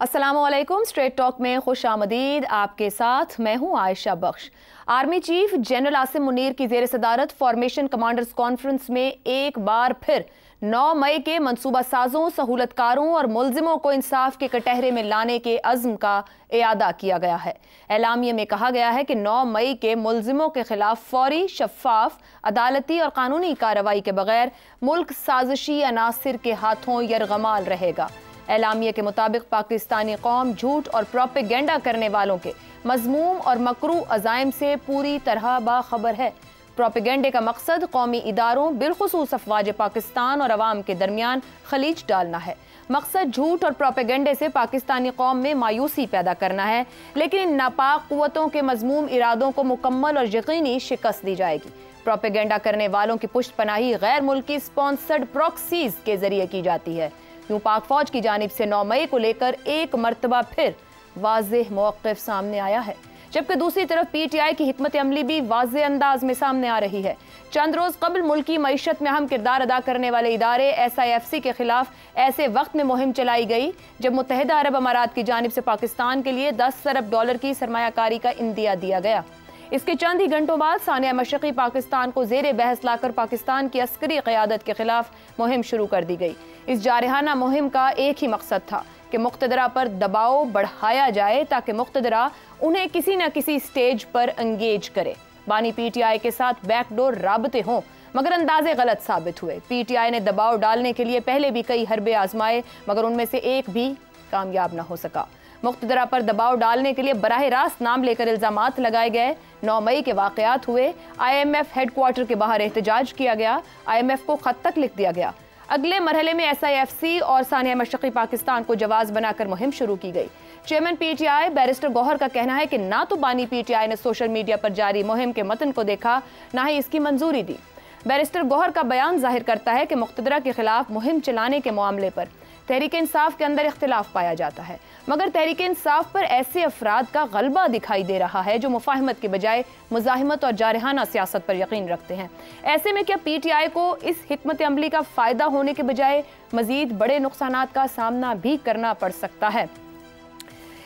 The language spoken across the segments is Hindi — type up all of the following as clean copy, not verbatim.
अस्सलामुअलैकुम। स्ट्रेट टॉक में खुश आमदीद। आपके साथ मैं हूं Ayesha Bakhsh. Army chief general Asim Munir की ज़ेर सदारत फॉर्मेशन कमांडर्स कॉन्फ्रेंस में एक बार फिर 9 मई के मनसूबा साजों, सहूलतकारों और मुलजिमों को इंसाफ के कटहरे में लाने के अज़्म का इयादा किया गया है। एलामिया में कहा गया है कि 9 मई के मुलजिमों के खिलाफ फौरी, शफाफ, अदालती और कानूनी कार्रवाई के बगैर मुल्क साजिशी अनासिर के हाथों यरगमाल रहेगा। एलामिया के मुताबिक पाकिस्तानी कौम झूठ और प्रोपेगेंडा करने वालों के मजमूम और मकरू अज़ाइम से पूरी तरह बाखबर है। प्रोपेगेंडे का मकसद कौमी इदारों, बिलखुसूस अफवाज पाकिस्तान और अवाम के दरमियान खलीज डालना है। मकसद झूठ और प्रोपेगेंडे से पाकिस्तानी कौम में मायूसी पैदा करना है, लेकिन इन नापाक कुव्वतों के मजमूम इरादों को मुकम्मल और यकीनी शिकस्त दी जाएगी। प्रोपेगेंडा करने वालों की पुष्ट पनाही गैर मुल्की स्पॉन्सर्ड प्रॉक्सीज के जरिए की जाती है। यूं पाक फौज की जानिब से 9 मई को लेकर एक मरतबा फिर वाज़ेह मौक़िफ़ सामने आया है, जबकि दूसरी तरफ PTI की हिकमत अमली भी वाज़ेह अंदाज में सामने आ रही है। चंद रोज़ कबल मुल्की मईशत में अहम किरदार अदा करने वाले इदारे SIFC के खिलाफ ऐसे वक्त में मुहिम चलाई गई जब मुत्तहिदा अरब अमारात की जानिब से पाकिस्तान के लिए $10 अरब की सरमायाकारी का इंदिया दिया गया। इसके चंद ही घंटों बाद सानिया मशरक़ी पाकिस्तान को ज़ेरे बहस लाकर पाकिस्तान की अस्करी क़यादत के खिलाफ मुहिम शुरू कर दी गई। इस जारहाना मुहिम का एक ही मकसद था कि मुक़्तदरा पर दबाव बढ़ाया जाए ताकि मुक़्तदरा उन्हें किसी न किसी स्टेज पर एंगेज करे। बानी PTI के साथ बैकडोर राबते हों, मगर अंदाजे गलत साबित हुए। PTI ने दबाव डालने के लिए पहले भी कई हरबे आजमाए, मगर उनमें से एक भी कामयाब न हो सका। मुक़्तदरा पर दबाव डालने के लिए बराह रास्त नाम लेकर इल्ज़ामात लगाए गए। 9 मई के वाक़यात हुए। IMF हेडक्वार्टर के बाहर एहतजाज किया गया। IMF को ख़त तक लिख दिया गया। अगले मरहले में SIFC और सानिया मशरक़ी पाकिस्तान को जवाज बनाकर मुहिम शुरू की गई। चेयरमैन PTI बैरिस्टर गौहर का कहना है कि ना तो बानी PTI ने सोशल मीडिया पर जारी मुहिम के मतन को देखा, ना ही इसकी मंजूरी दी। बैरिस्टर गौहर का बयान जाहिर करता है कि मुक़्तदरा के खिलाफ मुहिम चलाने के मामले पर तहरीक इंसाफ के अंदर इख्तिलाफ पाया जाता है, मगर तहरीक इंसाफ पर ऐसे अफराद का गलबा दिखाई दे रहा है जो मुफाहमत के बजाय मुजाहिमत और जारहाना सियासत पर यकीन रखते हैं। ऐसे में क्या PTI को इस हिकमत अमली का फ़ायदा होने के बजाय मज़ीद बड़े नुकसानात का सामना भी करना पड़ सकता है?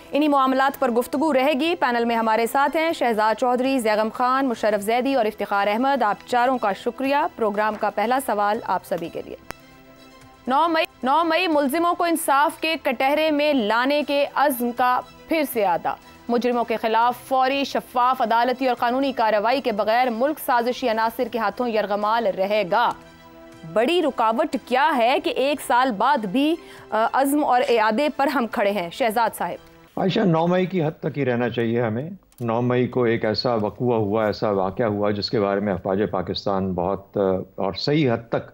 इन्हीं मामलात पर गुफ्तगू रहेगी। पैनल में हमारे साथ हैं शहजाद चौधरी, जैगम खान, मुशर्रफ जैदी और इफ्तिखार अहमद। आप चारों का शुक्रिया। प्रोग्राम का पहला सवाल आप सभी के लिए। 9 मई मुलजिमों को इंसाफ के कटहरे में लाने के अज़्म का फिर से आदा। मुजरिमों के खिलाफ फौरी, शफाफ, अदालती और कानूनी कार्रवाई के बगैर मुल्क साजिशी अनासिर के हाथों यरगमाल रहेगा। बड़ी रुकावट क्या है कि एक साल बाद भी अज़्म और इरादे पर हम खड़े हैं? शहजाद साहब। आयशा, 9 मई की हद तक ही रहना चाहिए हमें। 9 मई को एक ऐसा वक़ुआ हुआ, ऐसा वाक़या हुआ जिसके बारे में अफ़वाज पाकिस्तान बहुत और सही हद तक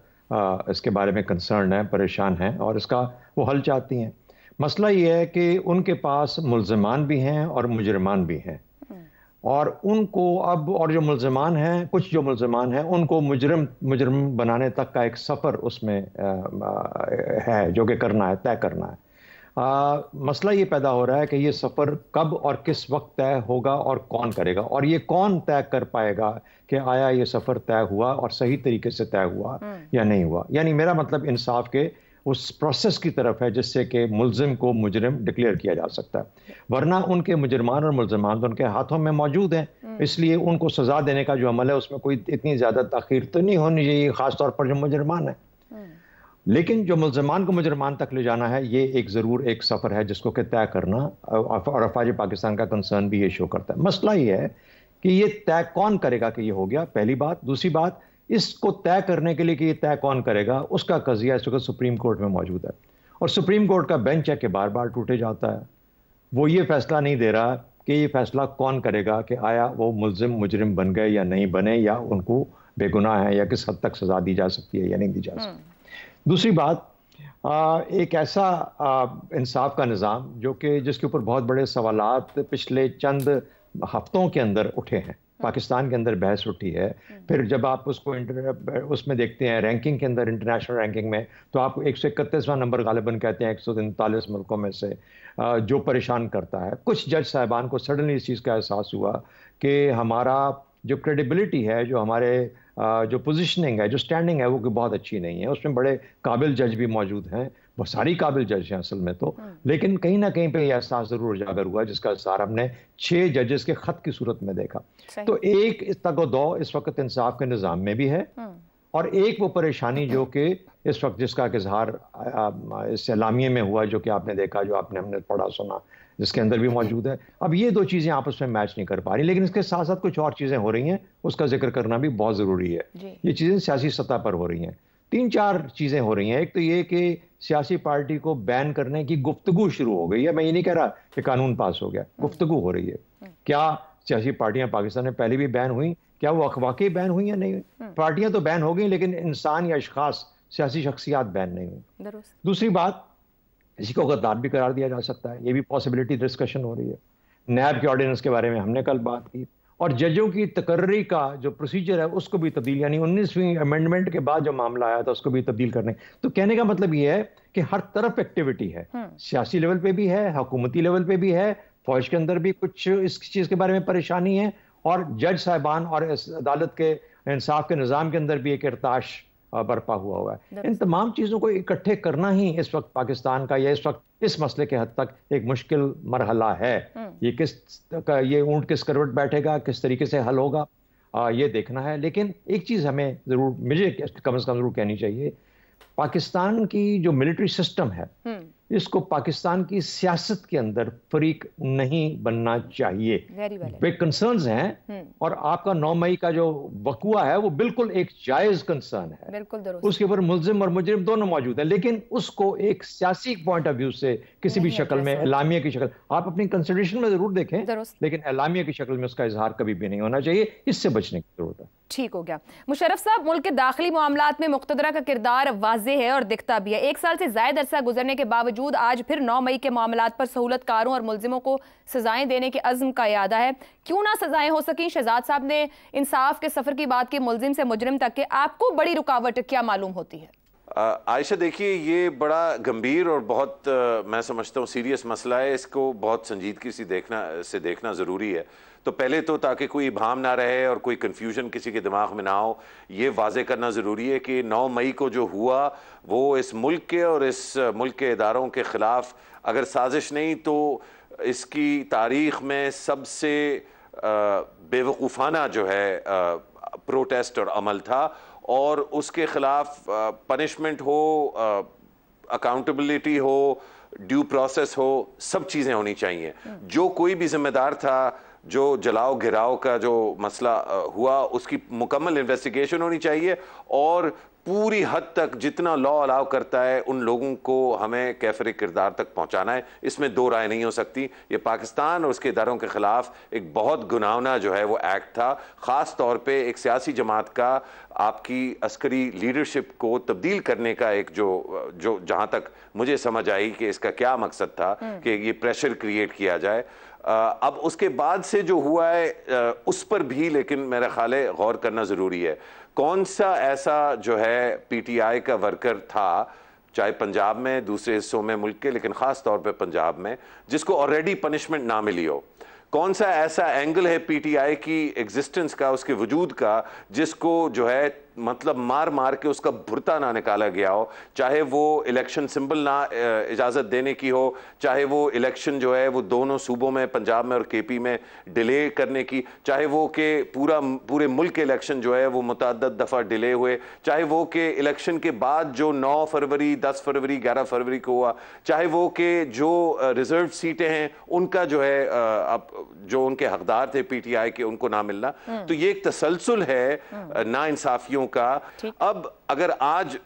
इसके बारे में कंसर्न है, परेशान हैं और इसका वो हल चाहती हैं। मसला ये है कि उनके पास मुल्ज़िमान भी हैं और मुजरिमान भी हैं, और उनको अब और जो मुल्ज़िमान हैं, कुछ जो मुल्ज़िमान हैं उनको मुजरिम बनाने तक का एक सफ़र उसमें है जो कि करना है, तय करना है। मसला ये पैदा हो रहा है कि ये सफ़र कब और किस वक्त तय होगा और कौन करेगा, और ये कौन तय कर पाएगा कि आया ये सफ़र तय हुआ और सही तरीके से तय हुआ या नहीं हुआ। यानी मेरा मतलब इंसाफ के उस प्रोसेस की तरफ है जिससे कि मुल्ज़िम को मुजरिम डिक्लेयर किया जा सकता है, वरना उनके मुजरमान और मुल्ज़िमान तो उनके हाथों में मौजूद हैं, इसलिए उनको सज़ा देने का जो अमल है उसमें कोई इतनी ज़्यादा ताख़ीर तो नहीं होनी चाहिए, ख़ासतौर पर जो मुजरमान है। लेकिन जो मुल्ज़िमान को मुजरमान तक ले जाना है, ये एक ज़रूर एक सफ़र है जिसको कि तय करना, और अफ़वाज पाकिस्तान का कंसर्न भी ये शो करता है। मसला ये है कि ये तय कौन करेगा कि ये हो गया, पहली बात। दूसरी बात, इसको तय करने के लिए कि ये तय कौन करेगा, उसका कज़िया इस वक्त सुप्रीम कोर्ट में मौजूद है, और सुप्रीम कोर्ट का बेंच है कि बार बार टूटे जाता है। वो ये फैसला नहीं दे रहा कि ये फैसला कौन करेगा कि आया वो मुल्ज़िम मुजरिम बन गए या नहीं बने, या उनको बेगुनाह है या किस हद तक सज़ा दी जा सकती है या नहीं दी जा सकती। दूसरी बात, एक ऐसा इंसाफ का निज़ाम जो कि जिसके ऊपर बहुत बड़े सवालात पिछले चंद हफ्तों के अंदर उठे हैं, पाकिस्तान के अंदर बहस उठी है। फिर जब आप उसको उसमें देखते हैं रैंकिंग के अंदर, इंटरनेशनल रैंकिंग में, तो आप 131वां नंबर गालिबन कहते हैं 139 मुल्कों में से, जो परेशान करता है। कुछ जज साहिबान को सडनली इस चीज़ का एहसास हुआ कि हमारा जो क्रेडिबिलिटी है, जो हमारे जो पोजीशनिंग है, जो स्टैंडिंग है, वो बहुत अच्छी नहीं है। उसमें बड़े काबिल जज भी मौजूद हैं, वो सारी काबिल जज हैं असल में तो, लेकिन कहीं ना कहीं पे यह एहसास जरूर उजागर हुआ, जिसका असर हमने 6 जजेस के खत की सूरत में देखा। तो एक तगदो इस वक्त इंसाफ के निज़ाम में भी है, और एक वो परेशानी जो कि इस वक्त जिसका इजहार इस एलामिये में हुआ, जो कि आपने देखा, जो हमने पढ़ा सुना, जिसके अंदर भी मौजूद है। अब ये दो चीज़ें आपस में मैच नहीं कर पा रही, लेकिन इसके साथ साथ कुछ और चीज़ें हो रही हैं, उसका जिक्र करना भी बहुत ज़रूरी है। ये चीज़ें सियासी सतह पर हो रही हैं। 3-4 चीज़ें हो रही हैं। एक तो ये कि सियासी पार्टी को बैन करने की गुफ्तगू शुरू हो गई है। मैं ये नहीं कह रहा कि कानून पास हो गया, गुफ्तगू हो रही है। क्या सियासी पार्टियां पाकिस्तान में पहले भी बैन हुई? क्या वो वाकई बैन हुई या नहीं हुई? पार्टियां तो बैन हो गई, लेकिन इंसान या अशखास, सियासी शख्सियात बैन नहीं हुई। दूसरी बात, इसी को गद्दार भी करार दिया जा सकता है, ये भी पॉसिबिलिटी डिस्कशन हो रही है। नैब के ऑर्डिनेंस के बारे में हमने कल बात की, और जजों की तकर्री का जो प्रोसीजर है उसको भी तब्दील, यानी 19वीं अमेंडमेंट के बाद जो मामला आया था उसको भी तब्दील करने। तो कहने का मतलब ये है कि हर तरफ एक्टिविटी है, सियासी लेवल पे भी है, हुकूमती लेवल पे भी है, फौज के अंदर भी कुछ इस चीज़ के बारे में परेशानी है, और जज साहिबान और अदालत के इंसाफ के निज़ाम के अंदर भी एक इर्ताश बर्पा हुआ है। इन तमाम चीज़ों को इकट्ठे करना ही इस वक्त पाकिस्तान का, या इस वक्त इस मसले के हद तक एक मुश्किल मरहला है। ये ऊंट किस करवट बैठेगा, किस तरीके से हल होगा, ये देखना है। लेकिन एक चीज़ हमें ज़रूर, मुझे कम से कम ज़रूर कहनी चाहिए, पाकिस्तान की जो मिलिट्री सिस्टम है, इसको पाकिस्तान की सियासत के अंदर फरीक नहीं बनना चाहिए। वे कंसर्न्स हैं, और आपका 9 मई का जो वकुआ है वो बिल्कुल एक जायज कंसर्न है, बिल्कुल उसके ऊपर मुल्जिम और मुजरिम दोनों मौजूद हैं, लेकिन उसको एक सियासी पॉइंट ऑफ व्यू से किसी भी शक्ल में, एलामिया की शक्ल, आप अपनी कंसिडरेशन में जरूर देखें, लेकिन एलामिया की शक्ल में उसका इजहार कभी भी नहीं होना चाहिए। इससे बचने की जरूरत है। ठीक हो गया। मुशर्रफ साहब, मुल्क के दाखिली मामलात में मुक़्तदरा का किरदार वाज़ेह है और दिखता भी है। 1 साल से ज़ायद अरसा गुजरने के बावजूद आज फिर 9 मई के मामलात पर सहूलतकारों और मुल्जिमों को सजाएं देने के अज़्म का इरादा है। क्यों ना सजाएं हो सकें? शहजाद साहब ने इंसाफ के सफ़र की बात की, मुल्जिम से मुजरिम तक के। आपको बड़ी रुकावट क्या मालूम होती है? आयशा, देखिए, ये बड़ा गंभीर और बहुत मैं समझता हूँ सीरियस मसला है। इसको बहुत संजीदगी से देखना ज़रूरी है। तो पहले तो, ताकि कोई इबाहम ना रहे और कोई कन्फ्यूजन किसी के दिमाग में ना हो, ये वाज़े करना ज़रूरी है कि 9 मई को जो हुआ वो इस मुल्क के और इस मुल्क के इदारों के ख़िलाफ़ अगर साजिश नहीं तो इसकी तारीख़ में सबसे बेवकूफ़ाना जो है प्रोटेस्ट और अमल था, और उसके ख़िलाफ़ पनिशमेंट हो, अकाउंटेबिलिटी हो, ड्यू प्रोसेस हो, सब चीज़ें होनी चाहिए। जो कोई भी जिम्मेदार था, जो जलाओ गिराओ का जो मसला हुआ, उसकी मुकम्मल इन्वेस्टिगेशन होनी चाहिए, और पूरी हद तक जितना लॉ अलाउ करता है उन लोगों को हमें कैफरे किरदार तक पहुंचाना है। इसमें दो राय नहीं हो सकती। ये पाकिस्तान और उसके इदारों के खिलाफ एक बहुत गुनाहना जो है वो एक्ट था। ख़ास तौर पे एक सियासी जमात का आपकी अस्करी लीडरशिप को तब्दील करने का एक जो जहाँ तक मुझे समझ आई कि इसका क्या मकसद था कि ये प्रेशर क्रिएट किया जाए। अब उसके बाद से जो हुआ है उस पर भी लेकिन मेरा ख्याल है गौर करना ज़रूरी है। कौन सा ऐसा जो है पीटीआई का वर्कर था, चाहे पंजाब में, दूसरे हिस्सों में मुल्क के, लेकिन ख़ास तौर पे पंजाब में, जिसको ऑलरेडी पनिशमेंट ना मिली हो? कौन सा ऐसा एंगल है पीटीआई की एग्जिस्टेंस का, उसके वजूद का, जिसको जो है मतलब मार मार के उसका भुरता ना निकाला गया हो? चाहे वो इलेक्शन सिंबल ना इजाज़त देने की हो, चाहे वो इलेक्शन जो है वो दोनों सूबों में, पंजाब में और केपी में डिले करने की, चाहे वो कि पूरे मुल्क के इलेक्शन जो है वो मुतअद्दिद दफ़ा डिले हुए, चाहे वो कि इलेक्शन के बाद जो 9 फरवरी, 10 फरवरी, 11 फरवरी को हुआ, चाहे वो कि जो रिजर्व सीटें हैं उनका जो है अब जो उनके हकदार थे पीटीआई के उनको ना मिलना। तो ये एक तसलसल है ना इंसाफियों का। अब अगर आज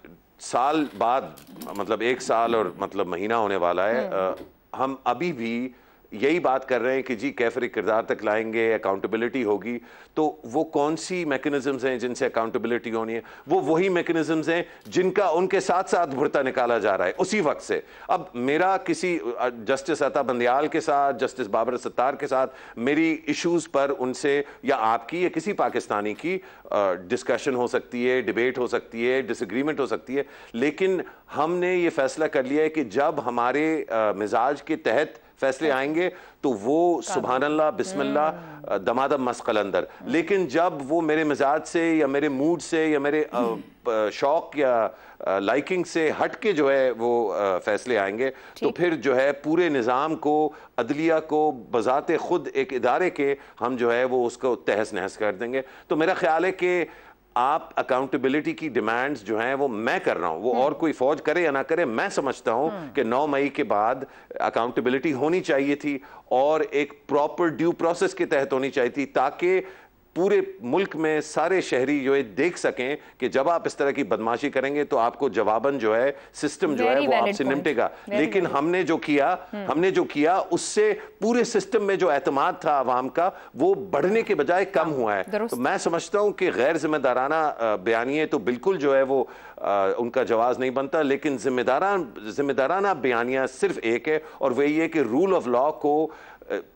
साल बाद, मतलब 1 साल और मतलब महीना होने वाला है, हम अभी भी यही बात कर रहे हैं कि जी कैफरे किरदार तक लाएंगे, अकाउंटेबिलिटी होगी, तो वो कौन सी मैकेनिज्म्स हैं जिनसे अकाउंटेबिलिटी होनी है? वो वही मैकेनिज्म्स हैं जिनका उनके साथ साथ भुरता निकाला जा रहा है उसी वक्त से। अब मेरा किसी जस्टिस अता बंदियाल के साथ, जस्टिस बाबर सत्तार के साथ मेरी इश्यूज पर उनसे या आपकी या किसी पाकिस्तानी की डिस्कशन हो सकती है, डिबेट हो सकती है, डिसएग्रीमेंट हो सकती है, लेकिन हमने ये फैसला कर लिया है कि जब हमारे मिजाज के तहत फैसले आएंगे तो वो सुभान अल्लाह बिस्मिल्लाह दमादम मस्कल अंदर। लेकिन जब वो मेरे मिजाज से या मेरे मूड से या मेरे शौक या लाइकिंग से हट के जो है वो फैसले आएंगे तो फिर जो है पूरे निज़ाम को, अदलिया को बजाते खुद एक इदारे के हम जो है वो उसको तहस नहस कर देंगे। तो मेरा ख्याल है कि आप अकाउंटेबिलिटी की डिमांड्स जो हैं वो मैं कर रहा हूं, वो और कोई फौज करे या ना करे, मैं समझता हूं कि 9 मई के बाद अकाउंटेबिलिटी होनी चाहिए थी और एक प्रॉपर ड्यू प्रोसेस के तहत होनी चाहिए थी, ताकि पूरे मुल्क में सारे शहरी जो है देख सकें कि जब आप इस तरह की बदमाशी करेंगे तो आपको जवाबन जो है सिस्टम जो है वो आपसे निपटेगा। लेकिन हमने जो किया उससे पूरे सिस्टम में जो एतमाद था आवाम का वो बढ़ने के बजाय कम हुआ है। तो मैं समझता हूं कि गैर जिम्मेदाराना बयानिए तो बिल्कुल जो है वो उनका जवाब नहीं बनता, लेकिन जिम्मेदाराना बयानिया सिर्फ एक है और वही है कि रूल ऑफ लॉ को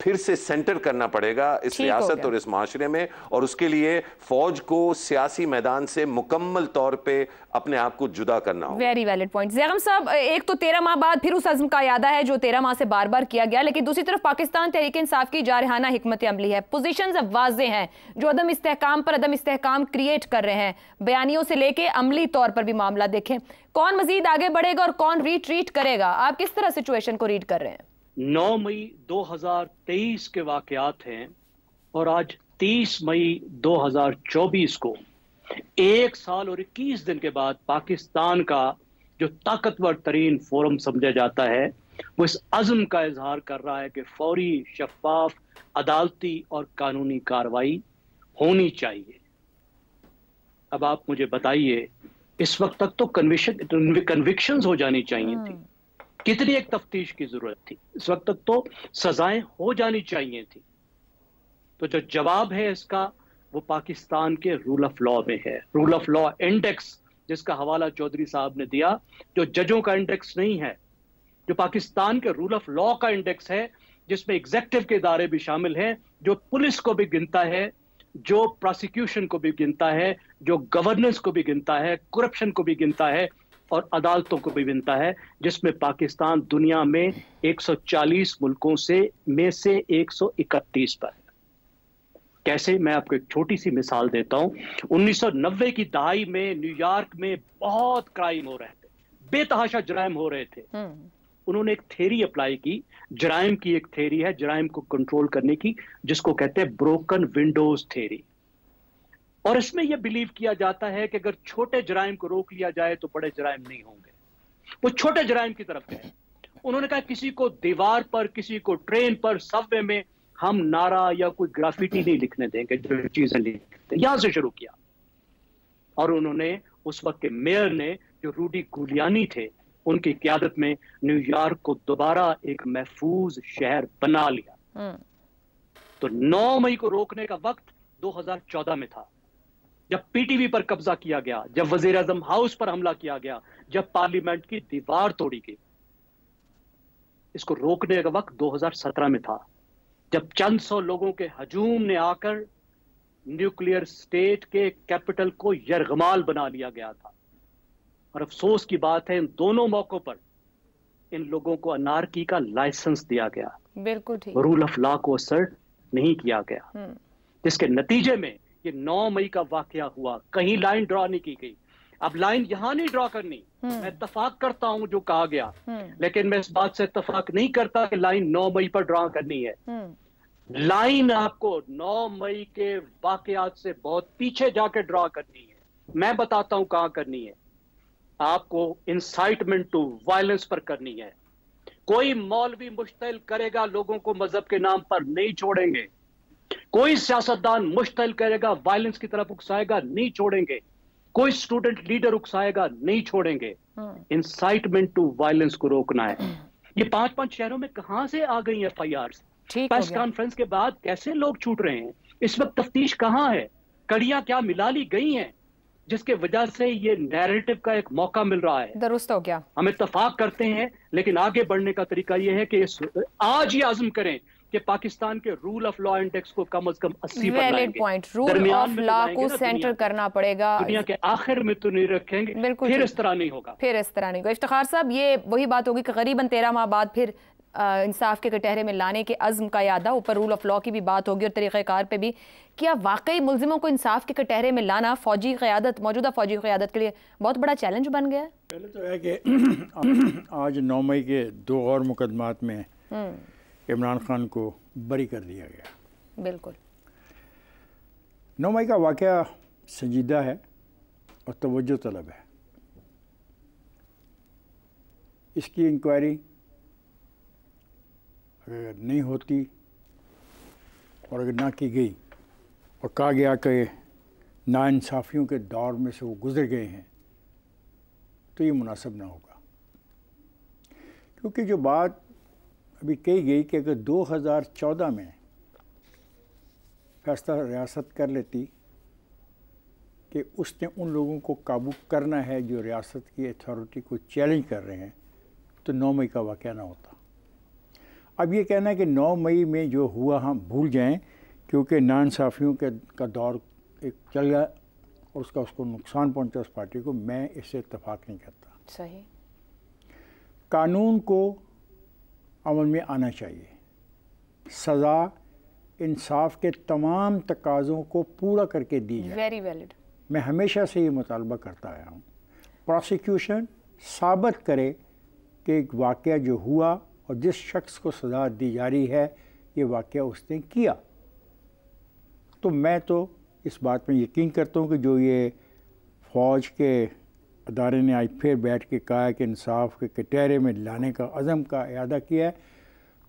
फिर से सेंटर करना पड़ेगा इस रियासत और इस माशरे में, और उसके लिए फौज को सियासी मैदान से मुकम्मल तौर पे अपने आप को जुदा करना होगा। वेरी वैलिड पॉइंट ज़ैगम साहब। एक तो 13 माह बाद फिर उस अज़्म का यादा है जो 13 माह से बार बार किया गया, लेकिन दूसरी तरफ पाकिस्तान तहरीक इंसाफ की जारहाना हिकमत अमली है, पोजीशंस अब वाज़े हैं जो अदम इस्तेहकाम पर अदम इस्तेहकाम क्रिएट कर रहे हैं। बयानियों से लेके अमली तौर पर भी मामला देखें, कौन मजीद आगे बढ़ेगा और कौन रिट्रीट करेगा? आप किस तरह सिचुएशन को रीड कर रहे हैं? 9 मई 2023 के वाकयात हैं और आज 30 मई 2024 को 1 साल और 21 दिन के बाद पाकिस्तान का जो ताकतवर तरीन फोरम समझा जाता है वो इस अज़्म का इजहार कर रहा है कि फौरी, शफाफ, अदालती और कानूनी कार्रवाई होनी चाहिए। अब आप मुझे बताइए, इस वक्त तक तो कन्विक्शंस हो जानी चाहिए थी, कितनी एक तफ्तीश की जरूरत थी, इस वक्त तक तो सजाएं हो जानी चाहिए थी। तो जो जवाब है इसका वो पाकिस्तान के रूल ऑफ लॉ में है। रूल ऑफ लॉ इंडेक्स जिसका हवाला चौधरी साहब ने दिया, जो जजों का इंडेक्स नहीं है, जो पाकिस्तान के रूल ऑफ लॉ का इंडेक्स है, जिसमें एग्जेक्टिव के इदारे भी शामिल हैं, जो पुलिस को भी गिनता है, जो प्रोसिक्यूशन को भी गिनता है, जो गवर्नेंस को भी गिनता है, करप्शन को भी गिनता है और अदालतों को भी गिनता है, जिसमें पाकिस्तान दुनिया में 140 मुल्कों में से 131 पर है। कैसे? मैं आपको एक छोटी सी मिसाल देता हूं। 1990 की दहाई में न्यूयॉर्क में बहुत क्राइम हो रहे थे, बेतहाशा जराइम हो रहे थे। उन्होंने एक थ्योरी अप्लाई की, जराइम की एक थ्योरी है जराइम को कंट्रोल करने की, जिसको कहते हैं ब्रोकन विंडोज थ्योरी। और इसमें यह बिलीव किया जाता है कि अगर छोटे जराइम को रोक लिया जाए तो बड़े जराइम नहीं होंगे। वो छोटे जराइम की तरफ गए। उन्होंने कहा किसी को दीवार पर, किसी को ट्रेन पर, सबवे में हम नारा या कोई ग्राफिटी नहीं लिखने देंगे, जो चीजें लिखते, यहां से शुरू किया। और उन्होंने उस वक्त के मेयर ने, जो रूडी गुलियानी थे, उनकी क़यादत में न्यूयॉर्क को दोबारा एक महफूज शहर बना लिया। तो 9 मई को रोकने का वक्त 2014 में था, जब पीटीवी पर कब्जा किया गया, जब वजीर आजम हाउस पर हमला किया गया, जब पार्लियामेंट की दीवार तोड़ी गई। इसको रोकने का वक्त 2017 में था, जब चंद सौ लोगों के हजूम ने आकर न्यूक्लियर स्टेट के कैपिटल को यरगमाल बना लिया गया था। और अफसोस की बात है, इन दोनों मौकों पर इन लोगों को अनार्की का लाइसेंस दिया गया, बिल्कुल ठीक, रूल ऑफ लॉ को असर नहीं किया गया, जिसके नतीजे में ये 9 मई का वाकया हुआ। कहीं लाइन ड्रॉ नहीं की गई। अब लाइन यहां नहीं ड्रॉ करनी। मैं इत्तफाक करता हूं जो कहा गया, लेकिन मैं इस बात से इत्तफाक नहीं करता कि लाइन 9 मई पर ड्रॉ करनी है। लाइन आपको 9 मई के वाकयात से बहुत पीछे जाके ड्रॉ करनी है। मैं बताता हूं कहां करनी है। आपको इंसाइटमेंट टू वायलेंस पर करनी है। कोई मौलवी मुश्तिल करेगा, लोगों को मजहब के नाम पर नहीं छोड़ेंगे। कोई सियासतदान मुश्तिल करेगा, वायलेंस की तरफ उकसाएगा, नहीं छोड़ेंगे। कोई स्टूडेंट लीडर उकसाएगा, नहीं छोड़ेंगे। इंसाइटमेंट टू वायलेंस को रोकना है। ये 5-5 शहरों में कहां से आ गई FIRs? प्रेस कॉन्फ्रेंस के बाद कैसे लोग छूट रहे हैं? इस वक्त तफ्तीश कहां है? कड़ियां क्या मिला ली गई हैं, जिसके वजह से ये नैरेटिव का एक मौका मिल रहा है? दुरुस्त हो गया। हम इत्तफाक करते हैं, लेकिन आगे बढ़ने का तरीका यह है कि आज ही आज़म करें कि पाकिस्तान के रूल ऑफ लॉ इंडेक्स को कम से कम 80 पर लाएंगे। पॉइंट, रूल ऑफ लॉ को सेंटर करना पड़ेगा। दुनिया के आखिर में तो नहीं रखेंगे, फिर इस तरह नहीं होगा। फिर इस तरह नहीं होगा। इफ्तिखार साहब, ये वही बात होगी कि करीबन 13 माह बाद फिर इंसाफ के कटहरे में लाने के अज़्म का यादा, ऊपर रूल ऑफ लॉ की भी बात होगी और तरीक़ेकार पे भी। क्या वाकई मुल्जिमों को इंसाफ के कटहरे में लाना फौजी क़यादत, मौजूदा फौजी क़यादत के लिए बहुत बड़ा चैलेंज बन गया है? पहले तो है कि आज 9 मई के 2 और मुकदमात में इमरान खान को बरी कर दिया गया। बिल्कुल। 9 मई का वाक़या संजीदा है और तवज्जो तलब है। इसकी इंक्वायरी अगर नहीं होती और अगर ना की गई और कहा गया कि नाइंसाफ़ियों के दौर में से वो गुज़र गए हैं, तो ये मुनासिब ना होगा। क्योंकि जो बात अभी कही गई कि अगर 2014 में फैसला रियासत कर लेती कि उसने उन लोगों को काबू करना है जो रियासत की अथॉरिटी को चैलेंज कर रहे हैं, तो 9 मई का वाक़या ना होता। अब ये कहना है कि 9 मई में जो हुआ हम भूल जाएं, क्योंकि नाइंसाफ़ियों का दौर एक चल गया और उसको नुकसान पहुंचा उस पार्टी को, मैं इससे इत्तेफाक नहीं करता। सही। कानून को अमल में आना चाहिए, सज़ा इंसाफ के तमाम तकाज़ों को पूरा करके दी जाए। Very valid. मैं हमेशा से ये मुतालबा करता आया हूँ, प्रोसिक्यूशन साबित करे कि एक वाक़या जो हुआ और जिस शख्स को सज़ा दी जा रही है ये वाक़या उसने किया। तो मैं तो इस बात में यकीन करता हूँ कि जो ये फ़ौज के अदारे ने आज फिर बैठ के कहा है कि इंसाफ के कटहरे में लाने का अज़म का इरादा किया है,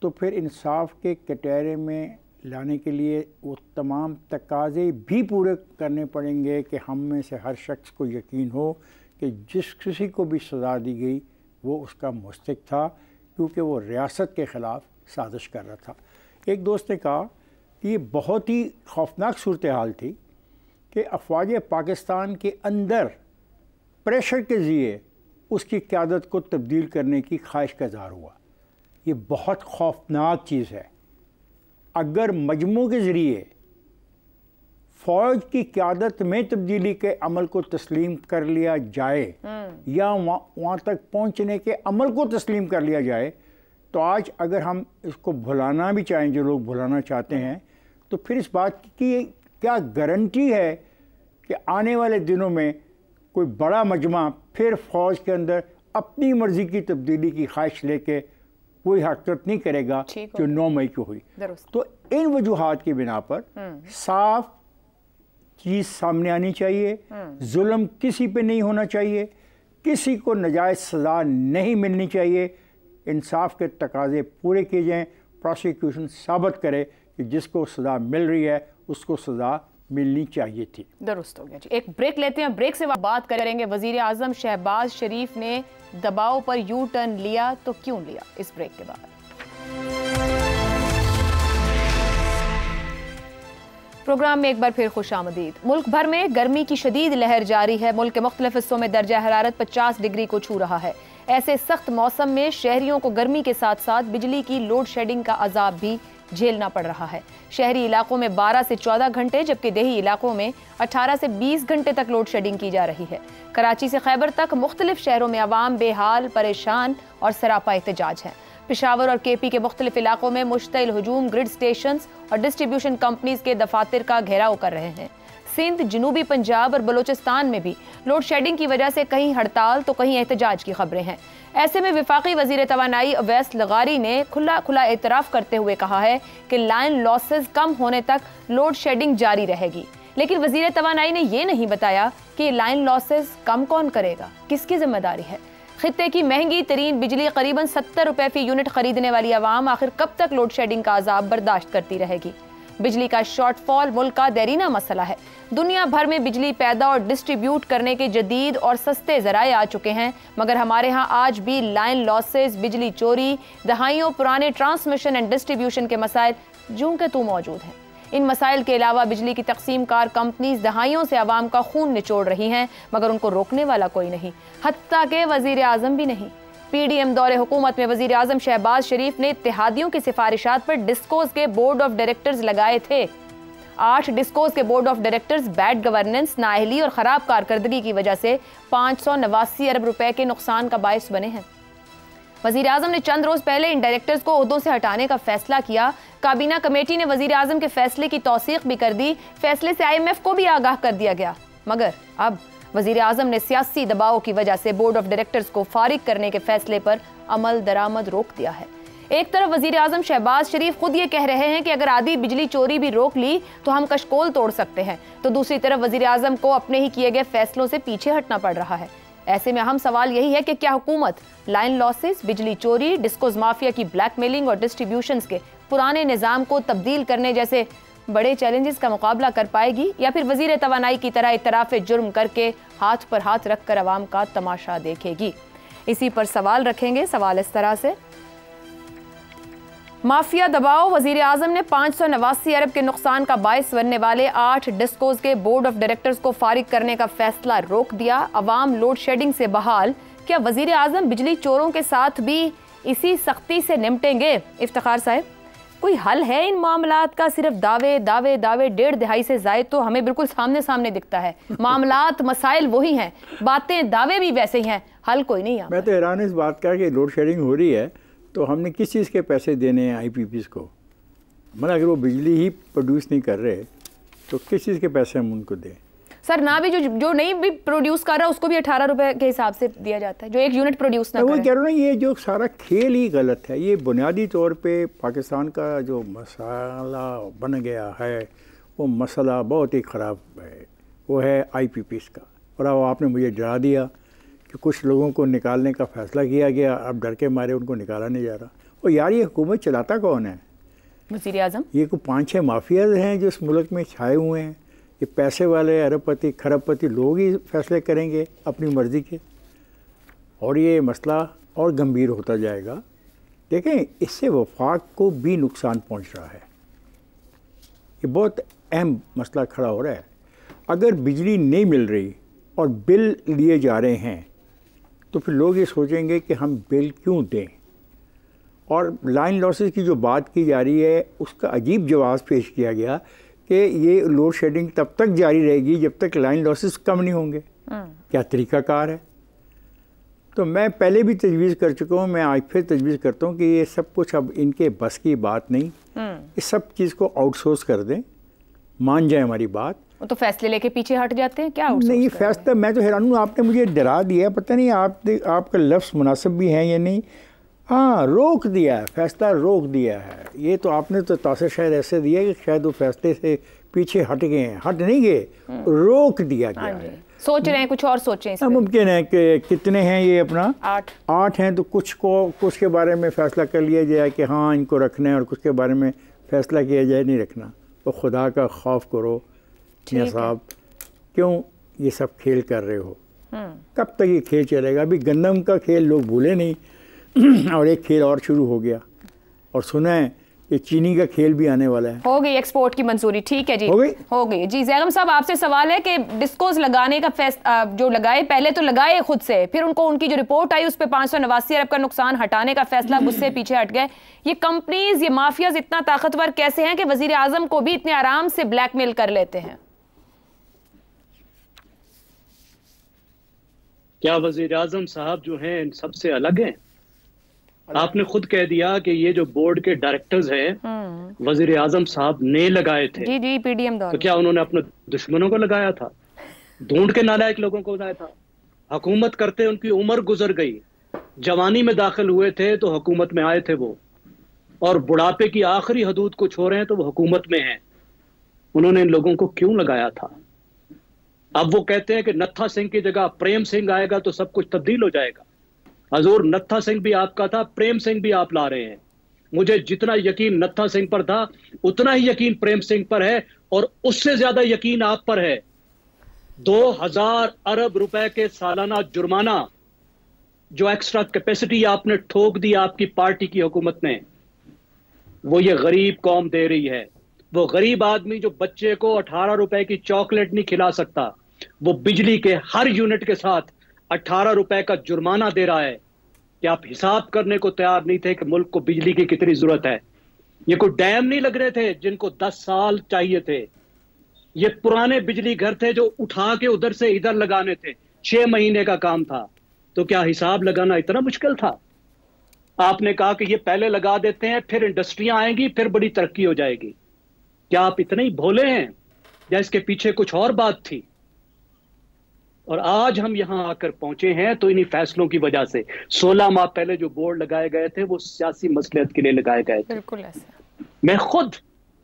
तो फिर इंसाफ के कटहरे में लाने के लिए वो तमाम तकाज़े भी पूरे करने पड़ेंगे कि हम में से हर शख्स को यकीन हो कि जिस किसी को भी सज़ा दी गई वो उसका मुस्तहिक़ था, क्योंकि वो रियासत के ख़िलाफ़ साजिश कर रहा था। एक दोस्त ने कहा कि ये बहुत ही खौफनाक सूरत हाल थी कि अफ़वाज पाकिस्तान के अंदर प्रेशर के ज़रिए उसकी क़यादत को तब्दील करने की ख्वाहिश का इज़हार हुआ। ये बहुत खौफनाक चीज़ है। अगर मजमू के ज़रिए फ़ौज की क़यादत में तब्दीली के अमल को तस्लीम कर लिया जाए या वहाँ तक पहुँचने के अमल को तस्लीम कर लिया जाए, तो आज अगर हम इसको भुलाना भी चाहें, जो लोग भुलाना चाहते हैं, तो फिर इस बात की क्या गारंटी है कि आने वाले दिनों में कोई बड़ा मजमा फिर फ़ौज के अंदर अपनी मर्ज़ी की तब्दीली की ख्वाहिश लेके कोई हरकत नहीं करेगा जो 9 मई को हुई। तो इन वजूहात की बिना पर साफ चीज़ सामने आनी चाहिए, जुल्म किसी पे नहीं होना चाहिए, किसी को नाजायज़ सज़ा नहीं मिलनी चाहिए, इंसाफ के तकाज़े पूरे किए जाएँ, प्रोसिक्यूशन साबित करे कि जिसको सज़ा मिल रही है उसको सज़ा मिलनी चाहिए थी। दुरुस्त हो गया जी। एक ब्रेक लेते हैं, ब्रेक से बात करेंगे वज़ीर आज़म शहबाज शरीफ ने दबाव पर यू टर्न लिया तो क्यों लिया, इस ब्रेक के बाद। प्रोग्राम में एक बार फिर खुशामदीद। मुल्क भर में गर्मी की शदीद लहर जारी है। मुल्क के मुख्तलिफ हिस्सों में दर्जा हरारत 50 डिग्री को छू रहा है। ऐसे सख्त मौसम में शहरियों को गर्मी के साथ साथ बिजली की लोड शेडिंग का अजाब भी झेलना पड़ रहा है। शहरी इलाकों में 12 से 14 घंटे जबकि देही इलाकों में 18 से 20 घंटे तक लोड शेडिंग की जा रही है। कराची से खैबर तक मुख्तलिफ शहरों में अवाम बेहाल, परेशान और सरापा एहतजाज है। पेशावर और केपी के मुख्तलिफ इलाकों में मुश्तइल हुजूम ग्रिड स्टेशन और डिस्ट्रीब्यूशन कंपनीज के दफातर का घेराव कर रहे हैं। सिंध, जनूबी पंजाब और बलोचिस्तान में भी लोड शेडिंग की वजह से कहीं हड़ताल तो कहीं एहतजाज की खबरें हैं। ऐसे में वफाकी वजीर तवानाई अवैस लगारी ने खुला एतराफ़ करते हुए कहा है कि लाइन लॉसेज कम होने तक लोड शेडिंग जारी रहेगी। लेकिन वजीर तवानाई ने यह नहीं बताया कि लाइन लॉसेज कम कौन करेगा, किसकी जिम्मेदारी है। खित्ते की महंगी तरीन बिजली करीबन 70 रुपए फी यूनिट खरीदने वाली आवाम आखिर कब तक लोड शेडिंग का अजाब बर्दाश्त करती रहेगी। बिजली का शॉर्टफॉल मुल्क का देरीना मसला है। दुनिया भर में बिजली पैदा और डिस्ट्रीब्यूट करने के जदीद और सस्ते जराए आ चुके हैं, मगर हमारे यहाँ आज भी लाइन लॉसेज, बिजली चोरी, दहाइयों पुराने ट्रांसमिशन एंड डिस्ट्रीब्यूशन के मसाइल जूं के तू मौजूद हैं। इन मसाइल के अलावा बिजली की तकसीम कार कंपनीज दहाइयों से आवाम का खून निचोड़ रही हैं, मगर उनको रोकने वाला कोई नहीं, हत्ता के वजीर आजम भी नहीं। पीडीएम दौरे हुकूमत में वजीर आजम शहबाज शरीफ ने इत्तेहादियों की सिफारिशात पर डिस्कोज के बोर्ड ऑफ डायरेक्टर्स लगाए थे। 8 डिस्कोज के board of directors bad governance, नाअहली और खराब कारकर्दगी की वजह से 589 अरब रुपए के नुकसान का बायस बने हैं। वजीर आजम ने चंद रोज पहले इन डायरेक्टर्स को ओहदों से हटाने का फैसला किया। काबीना कमेटी ने वजीर आजम के फैसले की तौसीक भी कर दी। फैसले से IMF को भी आगाह कर दिया गया, मगर अब वजीर आजम ने सियासी दबाव की वजह से बोर्ड ऑफ डायरेक्टर्स को फारिग करने के फैसले पर अमल दरामद रोक दिया है। एक तरफ वजीर आजम शहबाज शरीफ खुद ये कह रहे हैं कि अगर आधी बिजली चोरी भी रोक ली तो हम कशकोल तोड़ सकते हैं, तो दूसरी तरफ वजीर आजम को अपने ही किए गए फैसलों से पीछे हटना पड़ रहा है। ऐसे में अहम सवाल यही है कि क्या हुकूमत लाइन लॉसेस, बिजली चोरी, डिस्कोज माफिया की ब्लैकमेलिंग और डिस्ट्रीब्यूशंस के पुराने निज़ाम को तब्दील करने जैसे बड़े चैलेंजेस का मुकाबला कर पाएगी, या फिर वजीर तवानाई की तरह इतराफ़ जुर्म करके हाथ पर हाथ रखकर अवाम का तमाशा देखेगी। इसी पर सवाल रखेंगे। सवाल इस तरह से, माफिया दबाव, वजीर आजम ने 589 अरब के नुकसान का बायस बनने वाले 8 डिस्कोज के बोर्ड ऑफ डायरेक्टर्स को फारिग करने का फैसला रोक दिया। अवाम लोड शेडिंग से बहाल, क्या वजीर आजम बिजली चोरों के साथ भी इसी सख्ती से निपटेंगे? इफ्तिखार साहब, कोई हल है इन मामलात का? सिर्फ दावे दावे दावे, 1.5 दहाई से ज़ायद तो हमें बिल्कुल सामने सामने दिखता है। मामलात मसाइल वही हैं, बातें दावे भी वैसे ही हैं, हल कोई नहीं है। मैं तो हैरान इस बात का कि लोड शेडिंग हो रही है तो हमने किस चीज़ के पैसे देने हैं IPPs को? मतलब अगर वो बिजली ही प्रोड्यूस नहीं कर रहे तो किस चीज़ के पैसे हम उनको दें? सर, ना भी जो नहीं भी प्रोड्यूस कर रहा है उसको भी 18 रुपए के हिसाब से दिया जाता है, जो 1 यूनिट प्रोड्यूस ना करे। वो कह रहा हूँ ना, ये जो सारा खेल ही गलत है। ये बुनियादी तौर पे पाकिस्तान का जो मसाला बन गया है वो मसला बहुत ही ख़राब है, वो है IPPs का। और अब आपने मुझे डरा दिया कि कुछ लोगों को निकालने का फ़ैसला किया गया, अब डर के मारे उनको निकाला नहीं जा रहा। और यार, ये हुकूमत चलाता कौन है? वज़ीर आज़म। ये को 5-6 माफियाज हैं जो इस मुल्क में छाए हुए हैं। ये पैसे वाले अरबपति खरबपति लोग ही फैसले करेंगे अपनी मर्ज़ी के, और ये मसला और गंभीर होता जाएगा। देखें, इससे वफाक को भी नुकसान पहुंच रहा है। ये बहुत अहम मसला खड़ा हो रहा है। अगर बिजली नहीं मिल रही और बिल लिए जा रहे हैं तो फिर लोग ये सोचेंगे कि हम बिल क्यों दें। और लाइन लॉसेस की जो बात की जा रही है उसका अजीब जवाब पेश किया गया कि ये लोड शेडिंग तब तक जारी रहेगी जब तक लाइन लॉसेस कम नहीं होंगे। क्या तरीक़ाकार है? तो मैं पहले भी तजवीज़ कर चुका हूँ, मैं आज फिर तजवीज़ करता हूँ कि ये सब कुछ अब इनके बस की बात नहीं। इस सब चीज़ को आउटसोर्स कर दें, मान जाए हमारी बात। तो फैसले लेके पीछे हट जाते हैं क्या? नहीं, फैसला मैं तो हैरान हूँ, आपने मुझे डरा दिया। पता नहीं आपका लफ्ज़ मुनासिब भी है या नहीं। हाँ, रोक दिया है, फैसला रोक दिया है। ये तो आपने तो तासर शायद ऐसे दिया कि शायद वो फैसले से पीछे हट गए हैं। हट नहीं गए, रोक दिया गया है। सोच रहे हैं कुछ और सोचें। मुमकिन है कि कितने हैं ये अपना 8 हैं, तो कुछ के बारे में फ़ैसला कर लिया जाए कि हाँ इनको रखना है, और कुछ के बारे में फ़ैसला किया जाए नहीं रखना। तो खुदा का खौफ करो मियां साहब, क्यों ये सब खेल कर रहे हो? कब तक ये खेल चलेगा? अभी गंदम का खेल लोग भूले नहीं और एक खेल और शुरू हो गया, और सुना है कि चीनी का खेल भी आने वाला है। हो गई एक्सपोर्ट की मंजूरी। ठीक है जी, हो गई जी। जैगम साहब, आपसे सवाल है कि डिस्कोज लगाने का जो लगाए, पहले तो लगाए खुद से, फिर उनको उनकी जो रिपोर्ट आई उस पर 589 अरब का नुकसान हटाने का फैसला, गुस्से पीछे हट गए। ये कंपनीज, ये माफियाज इतना ताकतवर कैसे हैं कि वजीर आजम को भी इतने आराम से ब्लैकमेल कर लेते हैं? क्या वजीर आजम साहब जो हैं इन सबसे अलग हैं? आपने खुद कह दिया कि ये जो बोर्ड के डायरेक्टर्स हैं वजीर आजम साहब ने लगाए थे। जी, PDM दौर। तो क्या उन्होंने अपने दुश्मनों को लगाया था? ढूंढ के नालायक लोगों को लगाया था? हुकूमत करते उनकी उम्र गुजर गई, जवानी में दाखिल हुए थे तो हुकूमत में आए थे वो, और बुढ़ापे की आखिरी हदूद को छोड़ रहे हैं तो वो हुकूमत में हैं। उन्होंने इन लोगों को क्यों लगाया था? अब वो कहते हैं कि नत्था सिंह की जगह प्रेम सिंह आएगा तो सब कुछ तब्दील हो जाएगा। हजूर, नत्था सिंह भी आपका था, प्रेम सिंह भी आप ला रहे हैं। मुझे जितना यकीन नत्था सिंह पर था उतना ही यकीन प्रेम सिंह पर है, और उससे ज्यादा यकीन आप पर है। 2000 अरब रुपए के सालाना जुर्माना जो एक्स्ट्रा कैपेसिटी आपने ठोक दी आपकी पार्टी की हुकूमत ने, वो ये गरीब कौम दे रही है। वो गरीब आदमी जो बच्चे को 18 रुपए की चॉकलेट नहीं खिला सकता, वो बिजली के हर यूनिट के साथ 18 रुपए का जुर्माना दे रहा है। कि आप हिसाब करने को तैयार नहीं थे कि मुल्क को बिजली की कितनी जरूरत है। ये कोई डैम नहीं लग रहे थे जिनको 10 साल चाहिए थे। ये पुराने बिजली घर थे जो उठा के उधर से इधर लगाने थे, 6 महीने का काम था। तो क्या हिसाब लगाना इतना मुश्किल था? आपने कहा कि ये पहले लगा देते हैं, फिर इंडस्ट्रियां आएंगी, फिर बड़ी तरक्की हो जाएगी। क्या आप इतने ही भोले हैं या इसके पीछे कुछ और बात थी? और आज हम यहां आकर पहुंचे हैं तो इन्हीं फैसलों की वजह से। 16 माह पहले जो बोर्ड लगाए गए थे वो सियासी मसलियत के लिए लगाए गए थे। बिल्कुल ऐसा। मैं खुद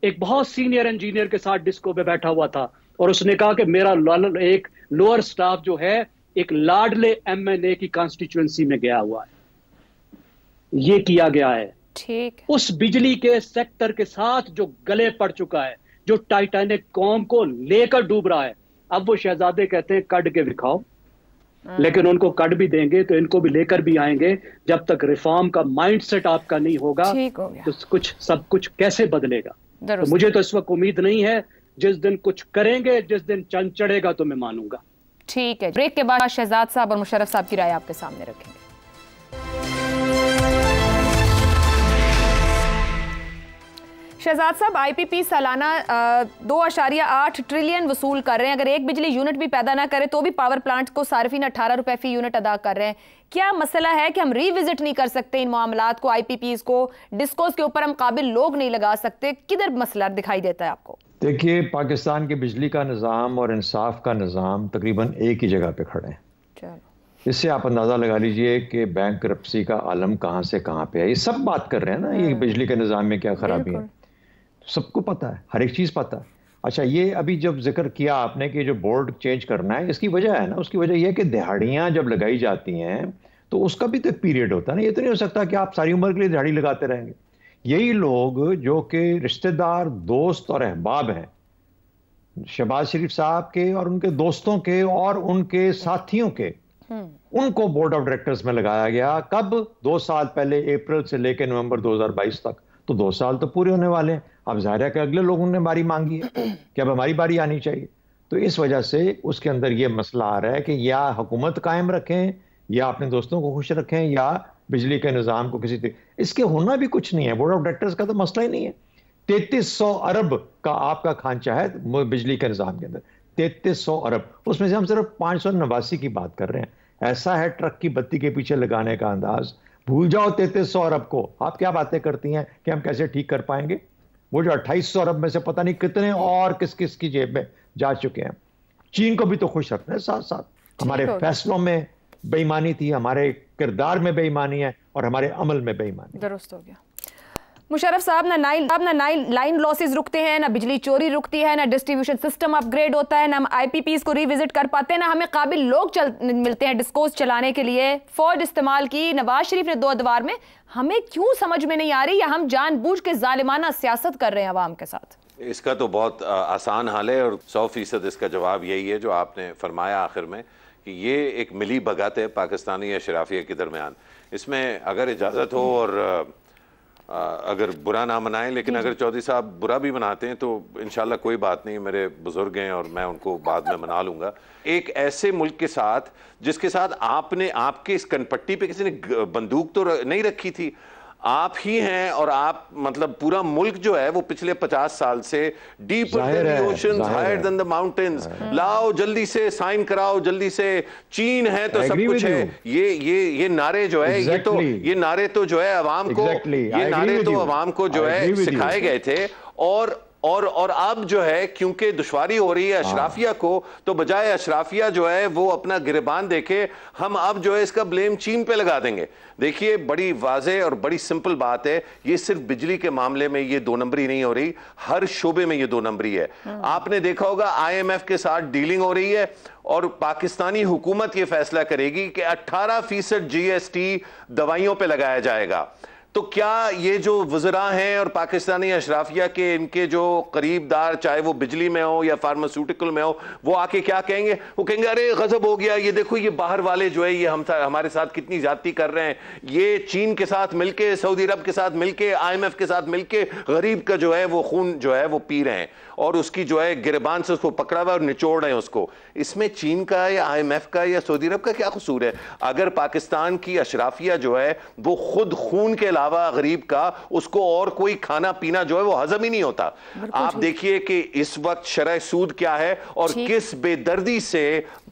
एक बहुत सीनियर इंजीनियर के साथ डिस्को पे बैठा हुआ था और उसने कहा कि मेरा एक लोअर स्टाफ जो है एक लाडले MNA की कॉन्स्टिट्यूएंसी में गया हुआ है। ये किया गया है। ठीक। उस बिजली के सेक्टर के साथ जो गले पड़ चुका है, जो टाइटैनिक कॉम को लेकर डूब रहा है, अब वो शहजादे कहते हैं कट के दिखाओ, लेकिन उनको कट भी देंगे तो इनको भी लेकर भी आएंगे। जब तक रिफॉर्म का माइंडसेट आपका नहीं होगा तो सब कुछ कैसे बदलेगा? तो मुझे तो इस वक्त उम्मीद नहीं है। जिस दिन कुछ करेंगे, जिस दिन चंद चढ़ेगा तो मैं मानूंगा। ठीक है, ब्रेक के बाद शहजाद साहब और मुशर्रफ साहब की राय आपके सामने रखेंगे। शहजाद साहब, IPP सालाना 2.8 ट्रिलियन वसूल कर रहे हैं। अगर एक बिजली यूनिट भी पैदा ना करे तो भी पावर प्लांट को सार्फिन 18 रुपए फी यूनिट अदा कर रहे हैं। क्या मसला है कि हम रिविजिट नहीं कर सकते इन मामलात को? IPPs को, डिस्कोस के ऊपर हम काबिल लोग नहीं लगा सकते? किधर मसला दिखाई देता है आपको? देखिए, पाकिस्तान के बिजली का निज़ाम और इंसाफ का निज़ाम तकरीबन एक ही जगह पे खड़े हैं। चलो, इससे आप अंदाज़ा लगा लीजिए कि बैंकरप्सी का आलम कहाँ से कहाँ पे है। ये सब बात कर रहे हैं ना, ये बिजली के निज़ाम में क्या खराबी है, सबको पता है, हर एक चीज़ पता है। अच्छा, ये अभी जब जिक्र किया आपने कि जो बोर्ड चेंज करना है, इसकी वजह है ना, उसकी वजह यह है कि दिहाड़ियाँ जब लगाई जाती हैं तो उसका भी तो एक पीरियड होता है ना। ये तो नहीं हो सकता कि आप सारी उम्र के लिए दिहाड़ी लगाते रहेंगे। यही लोग जो कि रिश्तेदार, दोस्त और अहबाब हैं शहबाज शरीफ साहब के और उनके दोस्तों के और उनके साथियों के, उनको बोर्ड ऑफ डायरेक्टर्स में लगाया गया। कब? 2 साल पहले, अप्रैल से लेकर नवंबर 2022 तक। तो 2 साल तो पूरे होने वाले हैं। अब जाहिर है कि अगले लोगों ने बारी मांगी है कि अब हमारी बारी आनी चाहिए। तो इस वजह से उसके अंदर ये मसला आ रहा है कि या हुकूमत कायम रखें, या अपने दोस्तों को खुश रखें, या बिजली के निज़ाम को किसी इसके होना भी कुछ नहीं है। बोर्ड ऑफ डायरेक्टर्स का तो मसला ही नहीं है। 3300 अरब का आपका खांचा है बिजली के निज़ाम के अंदर, 3300 अरब। उसमें से हम सिर्फ 589 की बात कर रहे हैं। ऐसा है ट्रक की बत्ती के पीछे लगाने का अंदाज। भूल जाओ 3300 अरब को। आप क्या बातें करती हैं कि हम कैसे ठीक कर पाएंगे? वो जो 2800 अरब में से पता नहीं कितने और किस किस की जेब में जा चुके हैं। चीन को भी तो खुश रखना है साथ साथ। हमारे फैसलों में बेईमानी थी, हमारे किरदार में बेईमानी है और हमारे अमल में बेईमानी। दुरुस्त हो गया। मुशर्रफ साहब, ना लाइन लॉसेस रुकते हैं, ना बिजली चोरी रुकती है, ना डिस्ट्रीब्यूशन सिस्टम अपग्रेड होता है, ना हम IPPs को रिविजिट कर पाते हैं, ना हमें काबिल लोग मिलते हैं डिस्कोस चलाने के लिए। फौज इस्तेमाल की नवाज शरीफ ने 2 अदवार में। हमें क्यों समझ में नहीं आ रही, या हम जानबूझ के जालिमाना सियासत कर रहे हैं अवाम के साथ? इसका तो बहुत आसान हल है और 100% इसका जवाब यही है जो आपने फरमाया आखिर में, कि ये एक मिली भगत है पाकिस्तानी अशराफिया के दरमियान। इसमें अगर इजाज़त हो और अगर बुरा ना मनाएं, लेकिन अगर चौधरी साहब बुरा भी मनाते हैं तो इंशाल्लाह कोई बात नहीं, मेरे बुजुर्ग हैं और मैं उनको बाद में मना लूंगा। एक ऐसे मुल्क के साथ जिसके साथ आपने, आपके इस कनपट्टी पे किसी ने बंदूक तो नहीं रखी थी, आप ही हैं। और आप मतलब पूरा मुल्क जो है वो पिछले 50 साल से deeper than the oceans, higher than the mountains, लाओ जल्दी से साइन कराओ, जल्दी से चीन है तो सब कुछ है। ये नारे जो है, ये नारे तो जो है अवाम को, ये नारे तो अवाम को जो है सिखाए गए थे। और अब जो है क्योंकि दुश्वारी हो रही है अशराफिया को, तो बजाय अशराफिया जो है वो अपना गिरबान देखे, हम अब जो है इसका ब्लेम चीन पे लगा देंगे। देखिए, बड़ी वाज़ेह और बड़ी सिंपल बात है, ये सिर्फ बिजली के मामले में ये 2 नंबरी नहीं हो रही, हर शोबे में ये 2 नंबरी है। आपने देखा होगा IMF के साथ डीलिंग हो रही है और पाकिस्तानी हुकूमत ये फैसला करेगी कि 18% GST दवाइयों पे लगाया जाएगा। तो क्या ये जो वज़रा हैं और पाकिस्तानी अशराफिया के इनके जो करीबदार, चाहे वो बिजली में हो या फार्मास्यूटिकल में हो, वो आके क्या कहेंगे? वो कहेंगे अरे गजब हो गया, ये देखो ये बाहर वाले जो है ये हमारे साथ कितनी ज्यादती कर रहे हैं। ये चीन के साथ मिलके, सऊदी अरब के साथ मिलके, IMF के साथ मिलके गरीब का जो है वो खून जो है वो पी रहे हैं और उसकी जो है गिरबान से उसको पकड़ा हुआ और निचोड़ रहे हैं उसको। इसमें चीन का या IMF का या सऊदी अरब का क्या कसूर है? अगर पाकिस्तान की अशराफिया जो है वो खुद खून के अलावा गरीब का उसको और कोई खाना पीना जो है वो हजम ही नहीं होता। आप देखिए कि इस वक्त शरह सूद क्या है और किस बेदर्दी से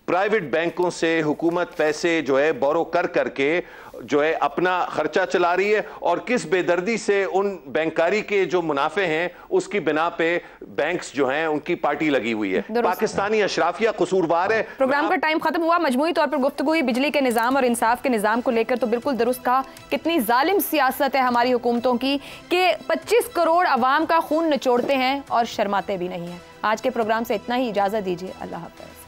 प्राइवेट बैंकों से हुकूमत पैसे जो है बोरो कर करके जो है अपना खर्चा चला रही है और किस बेदर्दी से उन बैंकारी के जो मुनाफे हैं उसकी बिना पे बैंक्स जो हैं उनकी पार्टी लगी हुई है। पाकिस्तानी अशराफिया कसूरवार है। प्रोग्राम का टाइम खत्म हुआ। मजमूई तौर पर गुफ्तगू हुई बिजली के निजाम और इंसाफ के निजाम को लेकर, तो बिल्कुल दुरुस्त कहा। कितनी जालिम सियासत है हमारी हुकूमतों की कि 25 करोड़ अवाम का खून निचोड़ते हैं और शर्माते भी नहीं है। आज के प्रोग्राम से इतना ही, इजाजत दीजिए। अल्लाह हाफ़िज़।